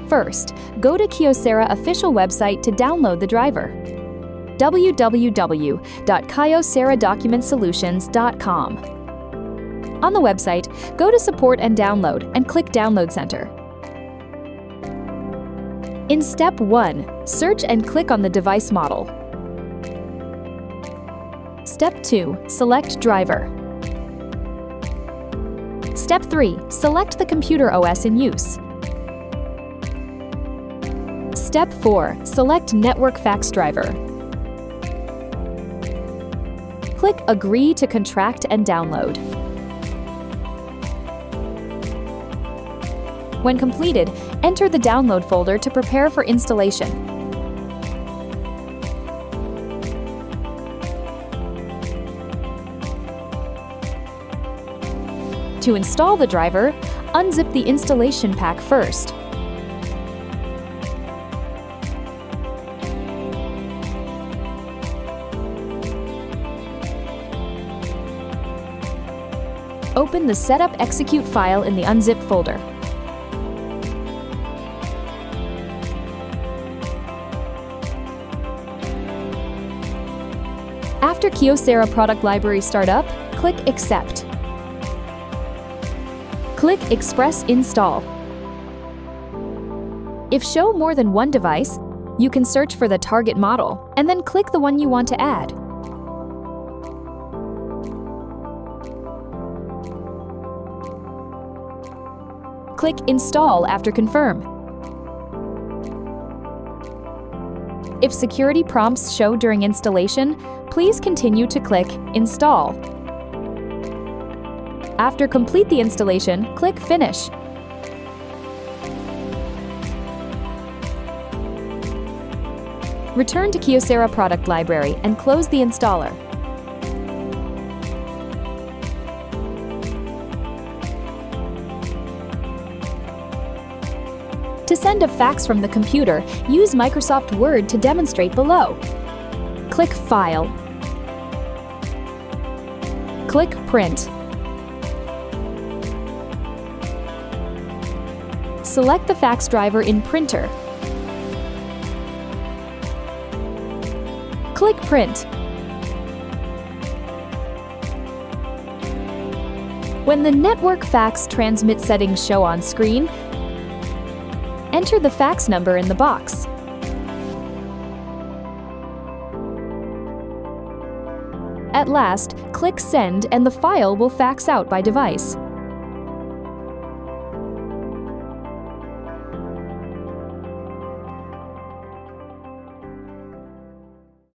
First, go to KYOCERA official website to download the driver. www.kyoceradocumentsolutions.com. On the website, go to Support and Download and click Download Center. In Step 1, search and click on the device model. Step 2, select Driver. Step 3, select the computer OS in use. Step 4, select Network Fax Driver. Click Agree to contract and download. When completed, enter the download folder to prepare for installation. To install the driver, unzip the installation pack first. Open the Setup Execute file in the unzip folder. After KYOCERA Product Library Startup, click Accept. Click Express Install. If show more than one device, you can search for the target model and then click the one you want to add. Click Install after Confirm. If security prompts show during installation, please continue to click Install. After complete the installation, click Finish. Return to KYOCERA Product Library and close the installer. To send a fax from the computer, use Microsoft Word to demonstrate below. Click File. Click Print. Select the fax driver in Printer. Click Print. When the network fax transmit settings show on screen, enter the fax number in the box. At last, click Send and the file will fax out by device.